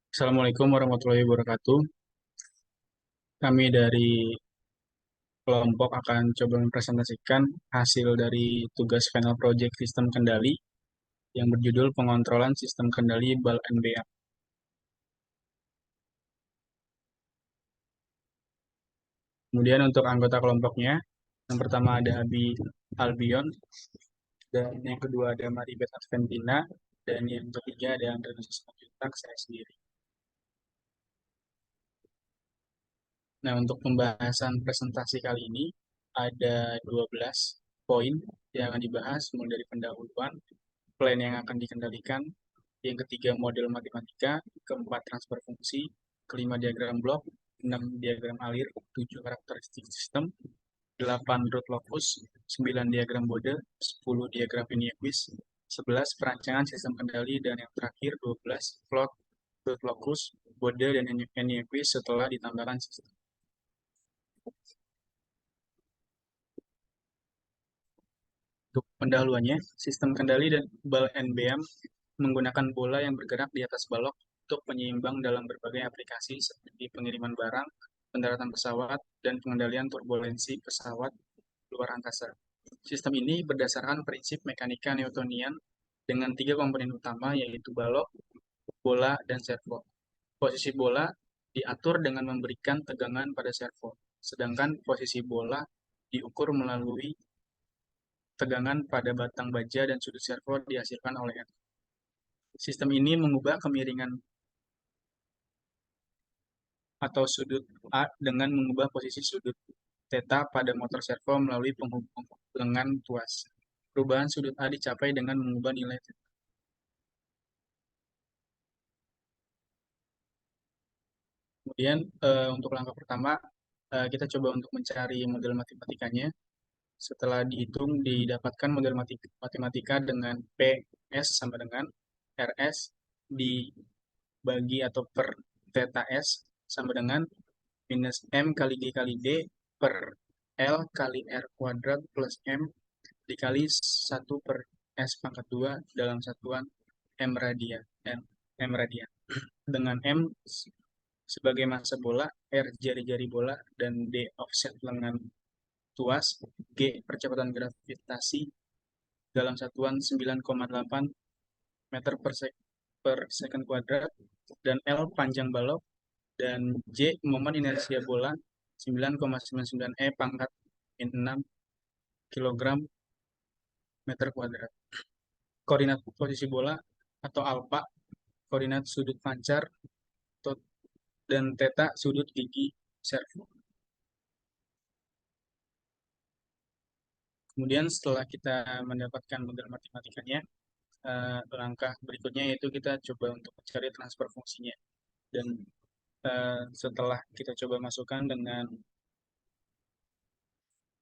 Assalamualaikum warahmatullahi wabarakatuh. Kami dari kelompok akan coba mempresentasikan hasil dari tugas final project sistem kendali yang berjudul pengontrolan sistem kendali BAL NBM. Kemudian untuk anggota kelompoknya, yang pertama ada Abi Albion, dan yang kedua ada Maribeth Adventina, dan yang ketiga ada Andreas Simanjuntak, saya sendiri. Nah, untuk pembahasan presentasi kali ini ada 12 poin yang akan dibahas, mulai dari pendahuluan, plan yang akan dikendalikan, yang ketiga model matematika, keempat transfer fungsi, kelima diagram blok, enam diagram alir, tujuh karakteristik sistem, delapan root locus, sembilan diagram Bode, 10 diagram Eniaquist, 11 perancangan sistem kendali, dan yang terakhir 12 plot root locus, Bode, dan Eniaquist setelah ditambahkan sistem. Untuk pendahuluannya, sistem kendali dan BAL NBM menggunakan bola yang bergerak di atas balok untuk penyeimbang dalam berbagai aplikasi seperti pengiriman barang, pendaratan pesawat, dan pengendalian turbulensi pesawat luar angkasa. Sistem ini berdasarkan prinsip mekanika Newtonian dengan tiga komponen utama yaitu balok, bola, dan servo. Posisi bola diatur dengan memberikan tegangan pada servo, sedangkan posisi bola diukur melalui tegangan pada batang baja dan sudut servo dihasilkan oleh N. Sistem ini mengubah kemiringan atau sudut A dengan mengubah posisi sudut theta pada motor servo melalui penghubung lengan tuas. Perubahan sudut A dicapai dengan mengubah nilai theta. Kemudian untuk langkah pertama, kita coba untuk mencari model matematikanya. Setelah dihitung, didapatkan model matematika dengan PS sama dengan RS dibagi atau per theta S sama dengan minus M kali G kali D per L kali R kuadrat plus M dikali 1 per S pangkat 2 dalam satuan M radian. M radian. Dengan M sebagai massa bola, R jari-jari bola, dan D offset lengan tuas, G percepatan gravitasi dalam satuan 9,8 meter per second kuadrat, dan L panjang balok, dan J momen inersia bola 9,99 E pangkat 6 kilogram meter kuadrat. Koordinat posisi bola atau alfa, koordinat sudut pancar, dan theta sudut gigi servo. Kemudian setelah kita mendapatkan model matematikanya, langkah berikutnya yaitu kita coba untuk mencari transfer fungsinya. Dan setelah kita coba masukkan dengan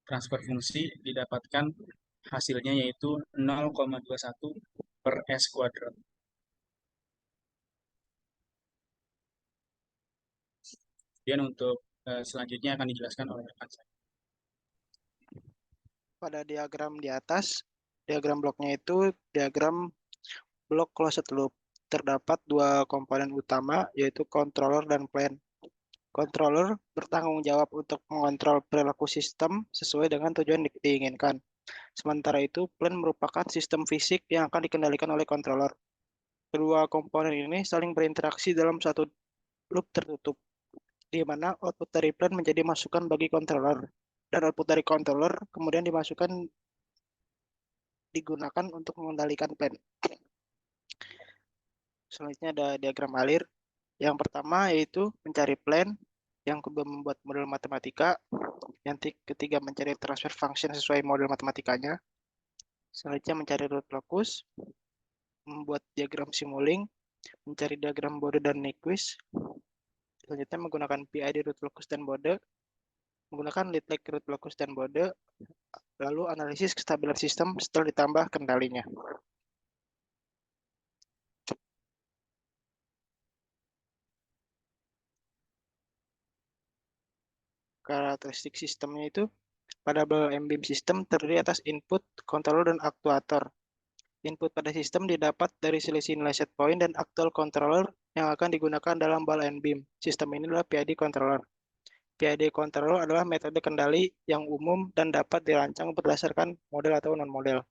transfer fungsi, didapatkan hasilnya yaitu 0,21 per S kuadrat. Kemudian untuk selanjutnya akan dijelaskan oleh rekan saya. Pada diagram di atas, diagram bloknya itu diagram blok closed loop. Terdapat dua komponen utama, yaitu controller dan plan. Controller bertanggung jawab untuk mengontrol perilaku sistem sesuai dengan tujuan diinginkan. Sementara itu, plan merupakan sistem fisik yang akan dikendalikan oleh controller. Kedua komponen ini saling berinteraksi dalam satu loop tertutup, di mana output dari plan menjadi masukan bagi controller, dan output dari controller kemudian digunakan untuk mengendalikan plan. Selanjutnya ada diagram alir. Yang pertama yaitu mencari plan, yang kedua membuat model matematika, yang ketiga mencari transfer function sesuai model matematikanya. Selanjutnya mencari root locus, membuat diagram simulink, mencari diagram Bode dan Nyquist. Selanjutnya menggunakan PID root locus dan Bode, menggunakan lead-like root locus dan Bode, lalu analisis kestabilan sistem setelah ditambah kendalinya. Karakteristik sistemnya itu pada BAL-NBM sistem terdiri atas input, controller, dan aktuator. Input pada sistem didapat dari selisih nilai set point dan actual controller yang akan digunakan dalam ball and beam. Sistem ini adalah PID controller. PID controller adalah metode kendali yang umum dan dapat dirancang berdasarkan model atau non-model.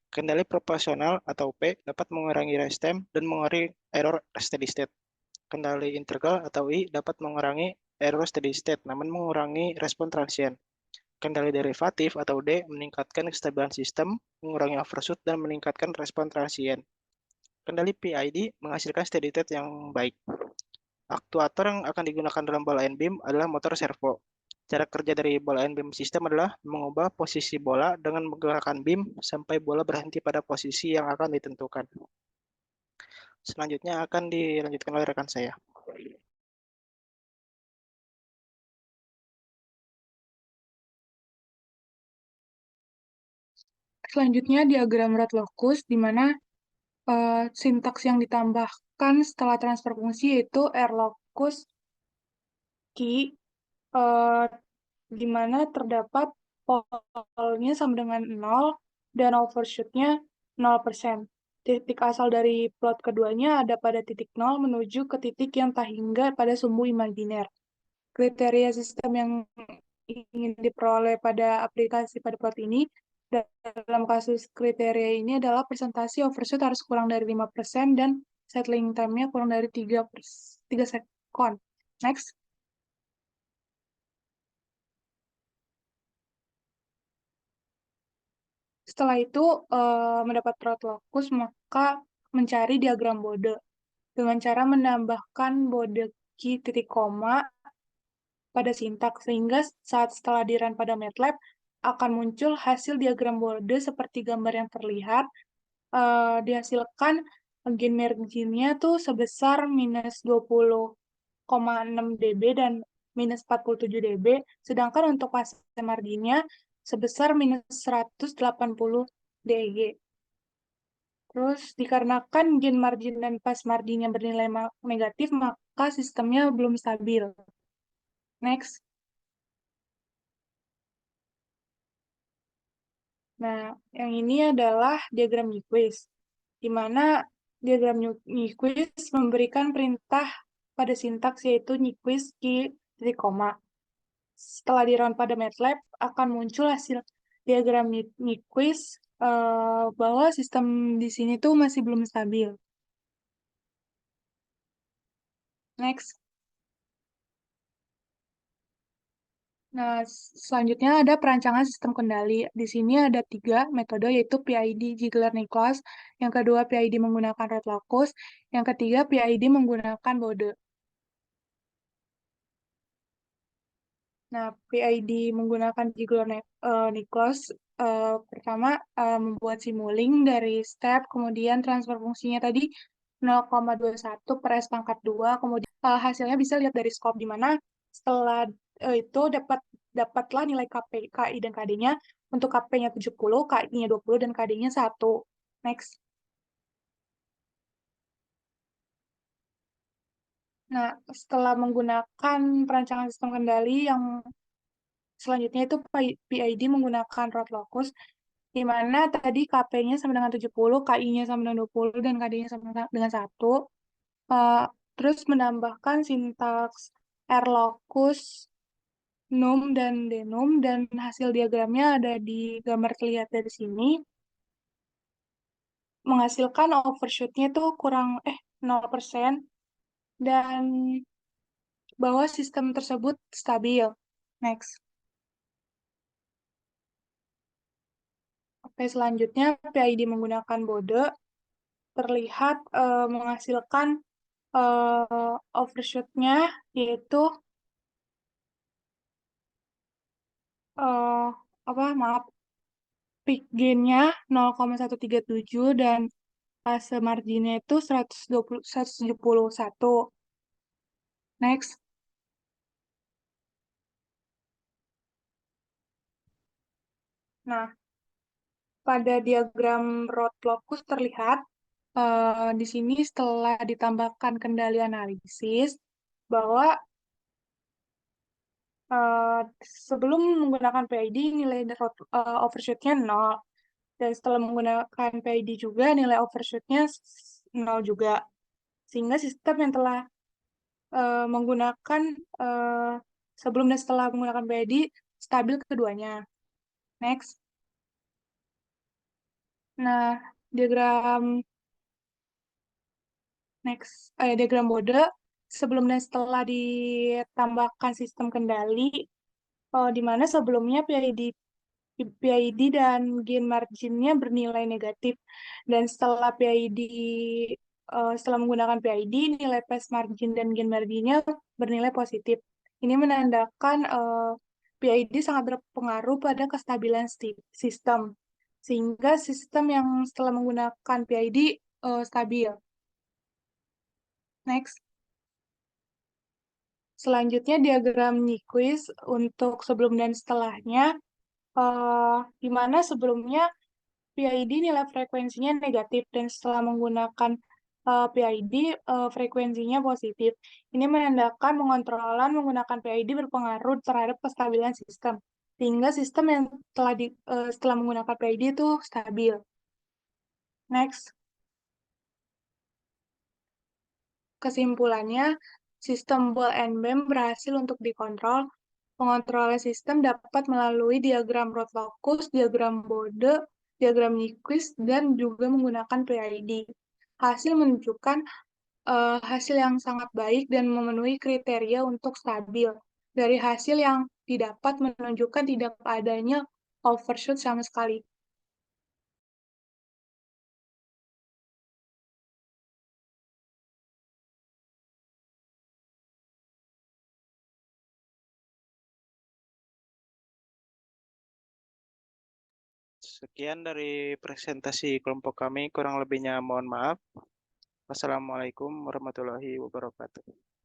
Kendali proporsional atau P dapat mengurangi rest time dan mengurangi error steady state. Kendali integral atau I dapat mengurangi error steady state namun mengurangi respon transient. Kendali derivatif atau D meningkatkan kestabilan sistem, mengurangi overshoot dan meningkatkan respon transient. Kendali PID menghasilkan steady state yang baik. Aktuator yang akan digunakan dalam ball and beam adalah motor servo. Cara kerja dari ball and beam system adalah mengubah posisi bola dengan menggerakkan beam sampai bola berhenti pada posisi yang akan ditentukan. Selanjutnya akan dilanjutkan oleh rekan saya. Selanjutnya diagram rod locus, di mana sintaks yang ditambahkan setelah transfer fungsi yaitu R locus key, di mana terdapat polnya sama dengan 0 dan overshoot-nya 0%. Titik asal dari plot keduanya ada pada titik 0 menuju ke titik yang tak hingga pada sumbu imajiner. Kriteria sistem yang ingin diperoleh pada aplikasi pada plot ini dalam kasus kriteria ini adalah presentasi overshoot harus kurang dari 5% dan settling time-nya kurang dari 3 sekon. Next. Setelah itu mendapat plot locus, maka mencari diagram Bode dengan cara menambahkan Bode key titik koma pada sintaks, sehingga saat setelah di-run pada MATLAB akan muncul hasil diagram Bode seperti gambar yang terlihat. Dihasilkan gain margin-nya tuh sebesar minus 20,6 dB dan minus 47 dB, sedangkan untuk fase marginnya sebesar minus 180 dG. Terus dikarenakan gain margin dan pas marginnya bernilai negatif, maka sistemnya belum stabil. Next. Nah, yang ini adalah diagram Nyquist, di mana diagram Nyquist memberikan perintah pada sintaks yaitu Nyquist key titik koma. Setelah di-run pada MATLAB, akan muncul hasil diagram Nyquist bahwa sistem di sini tuh masih belum stabil. Next. Nah, selanjutnya ada perancangan sistem kendali. Di sini ada 3 metode, yaitu PID Ziegler-Nichols, yang kedua PID menggunakan rod locus, yang ketiga PID menggunakan Bode. Nah, PID menggunakan Ziegler-Nichols pertama membuat simulink dari step, kemudian transfer fungsinya tadi 0,21 per S pangkat 2, kemudian hasilnya bisa lihat dari scope, di mana setelah itu dapatlah nilai KI dan KD-nya. Untuk KP-nya 70, KI-nya 20, dan KD-nya 1. Next. Nah, setelah menggunakan perancangan sistem kendali yang selanjutnya itu PID menggunakan rod locus, di mana tadi KP-nya sama dengan 70, KI-nya sama dengan 20, dan KD-nya sama dengan 1. Terus menambahkan sintaks R locus, num, dan denum, dan hasil diagramnya ada di gambar terlihat dari sini. Menghasilkan overshoot-nya tuh kurang 0%, dan bahwa sistem tersebut stabil. Next. Oke, selanjutnya PID menggunakan Bode terlihat menghasilkan overshoot-nya yaitu maaf, peak gain-nya 0,137 dan fase marginnya itu 171. Next. Nah, pada diagram rod locus terlihat di sini setelah ditambahkan kendali analisis bahwa sebelum menggunakan PID nilai overshoot-nya 0, dan setelah menggunakan PID juga nilai overshoot-nya 0 juga. sehingga sistem yang telah menggunakan sebelum dan setelah menggunakan PID stabil keduanya. Next. Nah, diagram Bode sebelum dan setelah ditambahkan sistem kendali, di mana sebelumnya PID dan gain marginnya bernilai negatif, dan setelah menggunakan PID, nilai pass margin dan gain marginnya bernilai positif. Ini menandakan PID sangat berpengaruh pada kestabilan sistem, sehingga sistem yang setelah menggunakan PID stabil. Next. Selanjutnya diagram Nyquist untuk sebelum dan setelahnya, di mana sebelumnya PID nilai frekuensinya negatif dan setelah menggunakan PID frekuensinya positif. Ini menandakan pengontrolan menggunakan PID berpengaruh terhadap kestabilan sistem, sehingga sistem yang setelah menggunakan PID itu stabil. Next. Kesimpulannya, sistem ball and beam berhasil untuk dikontrol. Pengontrolan sistem dapat melalui diagram Rotlokus, diagram Bode, diagram Nyquist, dan juga menggunakan PID. Hasil menunjukkan hasil yang sangat baik dan memenuhi kriteria untuk stabil. Dari hasil yang didapat menunjukkan tidak adanya overshoot sama sekali. Sekian dari presentasi kelompok kami, kurang lebihnya mohon maaf. Wassalamualaikum warahmatullahi wabarakatuh.